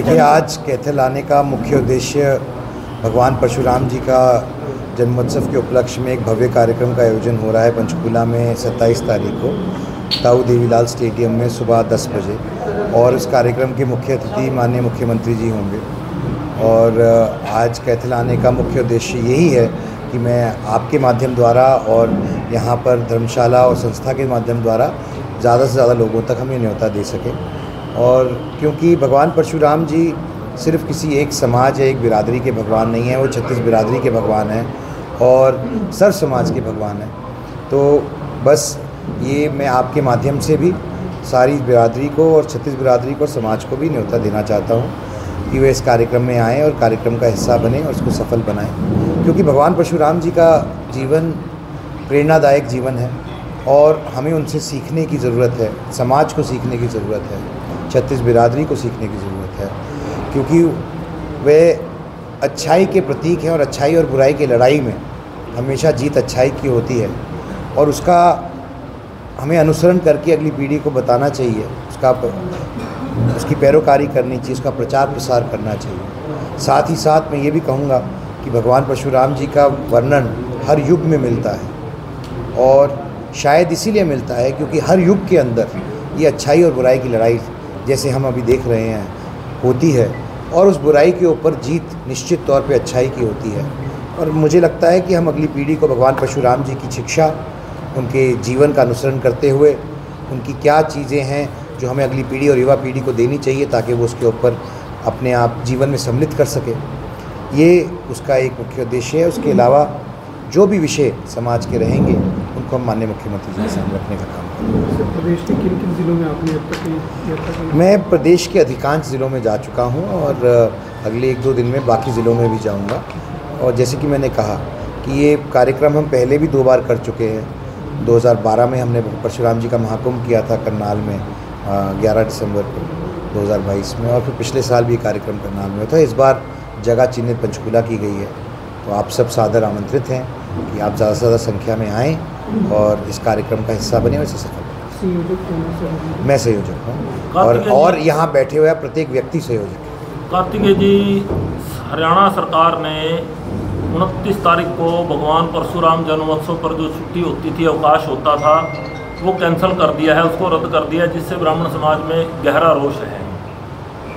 देखिए, आज कैथल आने का मुख्य उद्देश्य भगवान परशुराम जी का जन्मोत्सव के उपलक्ष्य में एक भव्य कार्यक्रम का आयोजन हो रहा है पंचकूला में 27 तारीख को ताऊ देवीलाल स्टेडियम में सुबह 10 बजे। और इस कार्यक्रम के मुख्य अतिथि माननीय मुख्यमंत्री जी होंगे। और आज कैथल आने का मुख्य उद्देश्य यही है कि मैं आपके माध्यम द्वारा और यहाँ पर धर्मशाला और संस्था के माध्यम द्वारा ज़्यादा से ज़्यादा लोगों तक हम ये न्योता दे सकें। और क्योंकि भगवान परशुराम जी सिर्फ किसी एक समाज या एक बिरादरी के भगवान नहीं हैं, वो 36 बिरादरी के भगवान हैं और सर्व समाज के भगवान हैं। तो बस ये मैं आपके माध्यम से भी सारी बिरादरी को और 36 बिरादरी को, समाज को भी न्योता देना चाहता हूँ कि वे इस कार्यक्रम में आएँ और कार्यक्रम का हिस्सा बने और इसको सफल बनाएं। क्योंकि भगवान परशुराम जी का जीवन प्रेरणादायक जीवन है और हमें उनसे सीखने की ज़रूरत है, समाज को सीखने की ज़रूरत है, 36 बिरादरी को सीखने की ज़रूरत है। क्योंकि वे अच्छाई के प्रतीक हैं और अच्छाई और बुराई की लड़ाई में हमेशा जीत अच्छाई की होती है और उसका हमें अनुसरण करके अगली पीढ़ी को बताना चाहिए, उसकी पैरोकारी करनी चाहिए, उसका प्रचार प्रसार करना चाहिए। साथ ही साथ मैं ये भी कहूँगा कि भगवान परशुराम जी का वर्णन हर युग में मिलता है और शायद इसीलिए मिलता है क्योंकि हर युग के अंदर ये अच्छाई और बुराई की लड़ाई जैसे हम अभी देख रहे हैं होती है और उस बुराई के ऊपर जीत निश्चित तौर पे अच्छाई की होती है। और मुझे लगता है कि हम अगली पीढ़ी को भगवान परशुराम जी की शिक्षा, उनके जीवन का अनुसरण करते हुए उनकी क्या चीज़ें हैं जो हमें अगली पीढ़ी और युवा पीढ़ी को देनी चाहिए ताकि वो उसके ऊपर अपने आप जीवन में सम्मिलित कर सके, ये उसका एक मुख्य उद्देश्य है। उसके अलावा जो भी विषय समाज के रहेंगे उनको हम माननीय मुख्यमंत्री जी के सामने रखने का काम करेंगे। प्रदेश के किन किन जिलों में आपने अब तक यात्रा की? मैं प्रदेश के अधिकांश ज़िलों में जा चुका हूं और अगले 1-2 दिन में बाकी ज़िलों में भी जाऊंगा। और जैसे कि मैंने कहा कि ये कार्यक्रम हम पहले भी 2 बार कर चुके हैं। 2012 में हमने परशुराम जी का महाकुंभ किया था करनाल में 11 दिसंबर को 2022 में, और फिर पिछले साल भी कार्यक्रम करनाल में था। इस बार जगह चिन्हित पंचकूला की गई है। तो आप सब सादर आमंत्रित हैं कि आप ज़्यादा से ज़्यादा संख्या में आएँ और इस कार्यक्रम का हिस्सा बने और इसे सफल बने। मैं संयोजक हूँ और यहाँ बैठे हुए प्रत्येक व्यक्ति संयोजक है। कार्तिकेय जी, हरियाणा सरकार ने 29 तारीख को भगवान परशुराम जन्मोत्सव पर जो छुट्टी होती थी, अवकाश होता था, वो कैंसिल कर दिया है, उसको रद्द कर दिया है, जिससे ब्राह्मण समाज में गहरा रोष है।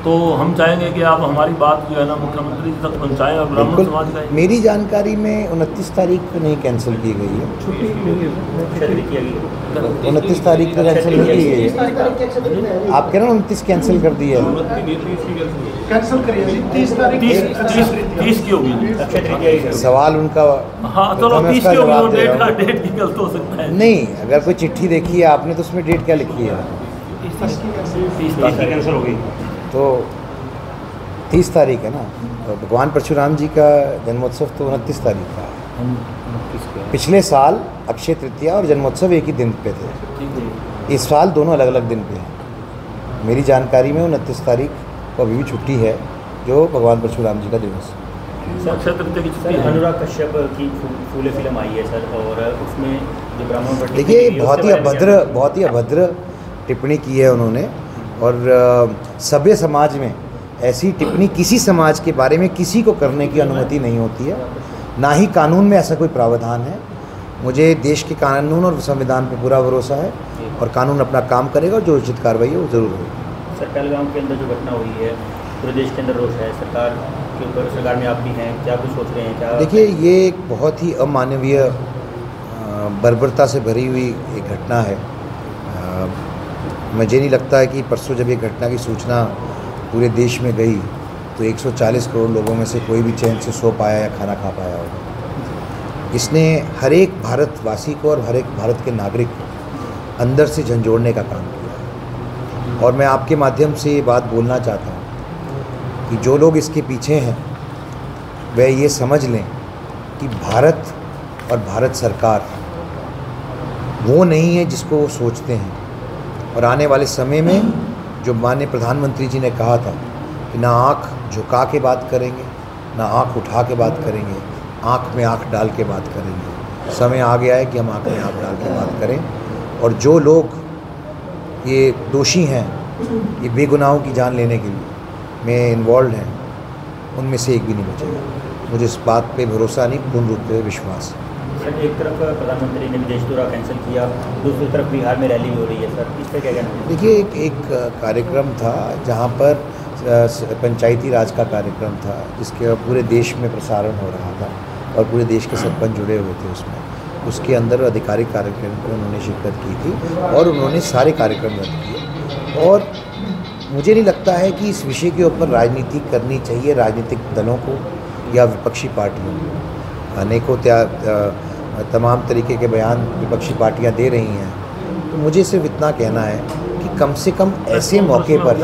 तो हम चाहेंगे कि आप हमारी बात जो है ना मुख्यमंत्री जी तक पहुँचाएँ और ब्राह्मण समाज का। मेरी जानकारी में 29 तारीख को नहीं कैंसिल की गई है, छुट्टी 29 तारीख को कैंसिल नहीं की गई है। आप कह रहे हो 29 कैंसिल कर दिया है? कैंसिल करिए 30 की होगी सवाल उनका। हाँ चलो 30 की होगी, डेट की गलत हो सकता है। नहीं, अगर कोई चिट्ठी देखी है आपने तो उसमें डेट क्या लिखी है? 30 कैंसिल हो गई तो 30 तारीख है ना। तो भगवान परशुराम जी का जन्मोत्सव तो 29 तारीख का है। पिछले साल अक्षय तृतीया और जन्मोत्सव एक ही दिन पे थे, इस साल दोनों अलग अलग दिन पे हैं। मेरी जानकारी में 29 तारीख को अभी भी छुट्टी है जो भगवान परशुराम जी का दिवस है। अक्षय तृतीया की छुट्टी है। अनुराग कश्यप की फूले फिल्म आई है सर, और उसमें जो ब्राह्मण, देखिए बहुत ही अभद्र टिप्पणी की है उन्होंने। और सभ्य समाज में ऐसी टिप्पणी किसी समाज के बारे में किसी को करने की अनुमति नहीं होती है, ना ही कानून में ऐसा कोई प्रावधान है। मुझे देश के कानून और संविधान पर पूरा भरोसा है और कानून अपना काम करेगा और जो उचित कार्रवाई है वो ज़रूर होगी। सर, पहलगाम के अंदर जो घटना हुई है, पूरे देश के अंदर रोष है, सरकार के ऊपर, सरकार में आप भी हैं, क्या कुछ सोच रहे हैं? क्या देखिए, ये एक बहुत ही अमानवीय बर्बरता से भरी हुई एक घटना है। मुझे नहीं लगता है कि परसों जब ये घटना की सूचना पूरे देश में गई तो 140 करोड़ लोगों में से कोई भी चैन से सो पाया या खाना खा पाया होगा। इसने हर एक भारतवासी को और हर एक भारत के नागरिक को अंदर से झंझोड़ने का काम किया। और मैं आपके माध्यम से ये बात बोलना चाहता हूँ कि जो लोग इसके पीछे हैं वह ये समझ लें कि भारत और भारत सरकार वो नहीं है जिसको वो सोचते हैं। और आने वाले समय में जो माननीय प्रधानमंत्री जी ने कहा था कि ना आँख झुका के बात करेंगे, ना आँख उठा के बात करेंगे, आँख में आँख डाल के बात करेंगे। समय आ गया है कि हम आँख में आँख डाल के बात करें। और जो लोग ये दोषी हैं ये बेगुनाहों की जान लेने के लिए, में इन्वॉल्व हैं उनमें से एक भी नहीं बचेगा। मुझे इस बात पे भरोसा नहीं, पूर्ण रूप से विश्वास है। सर, एक तरफ प्रधानमंत्री ने विदेश दौरा कैंसिल किया, दूसरी तरफ बिहार में रैली हो रही है सर, इस पर क्या कहना है? देखिए, एक कार्यक्रम था जहाँ पर पंचायती राज का कार्यक्रम था जिसके पूरे देश में प्रसारण हो रहा था और पूरे देश के सरपंच जुड़े हुए थे उसमें। उसके अंदर आधिकारिक कार्यक्रम में उन्होंने शिरकत की थी और उन्होंने सारे कार्यक्रम रद्द किए। और मुझे नहीं लगता है कि इस विषय के ऊपर राजनीति करनी चाहिए राजनीतिक दलों को या विपक्षी पार्टियों को। अनेकों तमाम तरीके के बयान विपक्षी पार्टियां दे रही हैं, तो मुझे सिर्फ इतना कहना है कि कम से कम ऐसे मौके पर,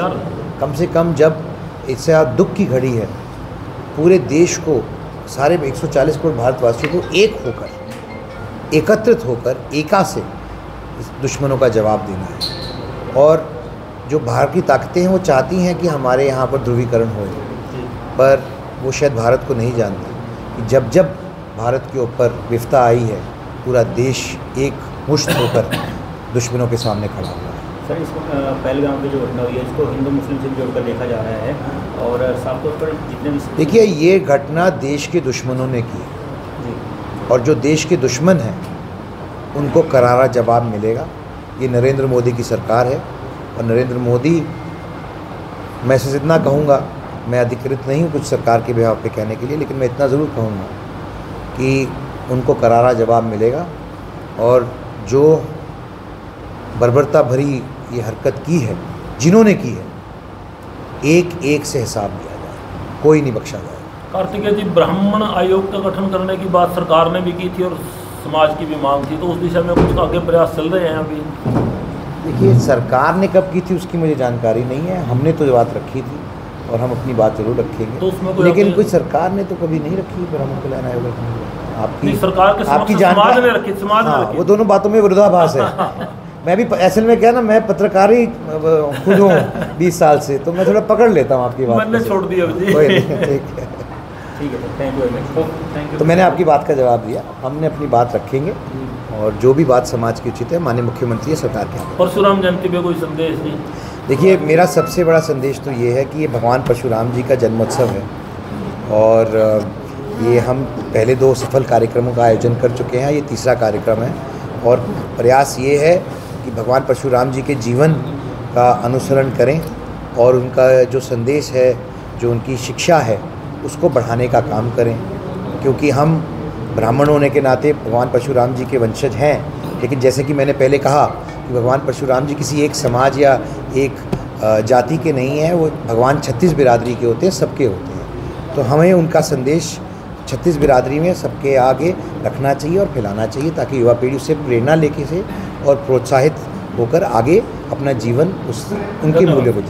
कम से कम जब इससे दुख की घड़ी है, पूरे देश को, सारे 140 करोड़ भारतवासियों को एक होकर, एकत्रित होकर, एका से दुश्मनों का जवाब देना है। और जो बाहर की ताकतें हैं वो चाहती हैं कि हमारे यहाँ पर ध्रुवीकरण हो, पर वो शायद भारत को नहीं जानती कि जब जब भारत के ऊपर विफता आई है, पूरा देश एक मुश्त होकर दुश्मनों के सामने खड़ा हुआ है। सर, इस पहलगाम की जो घटना हुई है इसको हिंदू मुस्लिम से जोड़कर देखा जा रहा है और साफ तौर पर जितने भी, देखिए, ये घटना देश के दुश्मनों ने की है और जो देश के दुश्मन हैं उनको करारा जवाब मिलेगा। ये नरेंद्र मोदी की सरकार है और नरेंद्र मोदी, मैं सिर्फ इतना कहूँगा, मैं अधिकृत नहीं हूँ कुछ सरकार के बिहाव पे कहने के लिए, लेकिन मैं इतना ज़रूर कहूँगा कि उनको करारा जवाब मिलेगा और जो बर्बरता भरी ये हरकत की है, जिन्होंने की है, एक एक से हिसाब लिया जाए, कोई नहीं बख्शा जाए। कार्तिकेय जी, ब्राह्मण आयोग का गठन करने की बात सरकार ने भी की थी और समाज की भी मांग थी, तो उस दिशा में कुछ आगे प्रयास चल रहे हैं अभी? देखिए, सरकार ने कब की थी उसकी मुझे जानकारी नहीं है, हमने तो बात रखी थी और हम अपनी बात जरूर रखेंगे, तो उसमें लेकिन कोई सरकार ने तो कभी नहीं रखी ब्राह्मण कल्याण आयोग। आपकी सरकार के आपकी समाज ने रखी, समाज ने रखी। वो दोनों बातों में विरोधाभास है। मैं भी असल में क्या ना, मैं पत्रकार ही खुद हूँ 20 साल से, तो मैं थोड़ा पकड़ लेता हूँ आपकी बात। मैंने छोड़ दिया जी। ठीक है, थैंक यू वेरी मच। तो मैंने आपकी बात का जवाब दिया, हमने अपनी बात रखेंगे और जो भी बात समाज की उचित है माननीय मुख्यमंत्री सरकार के आगे। परशुराम जयंती पे कोई संदेश जी? देखिए, मेरा सबसे बड़ा संदेश तो ये है कि ये भगवान परशुराम जी का जन्मोत्सव है और ये हम पहले 2 सफल कार्यक्रमों का आयोजन कर चुके हैं, ये तीसरा कार्यक्रम है और प्रयास ये है कि भगवान परशुराम जी के जीवन का अनुसरण करें और उनका जो संदेश है, जो उनकी शिक्षा है, उसको बढ़ाने का काम करें। क्योंकि हम ब्राह्मण होने के नाते भगवान परशुराम जी के वंशज हैं, लेकिन जैसे कि मैंने पहले कहा कि भगवान परशुराम जी किसी एक समाज या एक जाति के नहीं हैं, वो भगवान 36 बिरादरी के होते हैं, सबके होते हैं। तो हमें उनका संदेश 36 बिरादरी में सबके आगे रखना चाहिए और फैलाना चाहिए ताकि युवा पीढ़ी उससे प्रेरणा लेके से और प्रोत्साहित होकर आगे अपना जीवन उनके मूल्यों को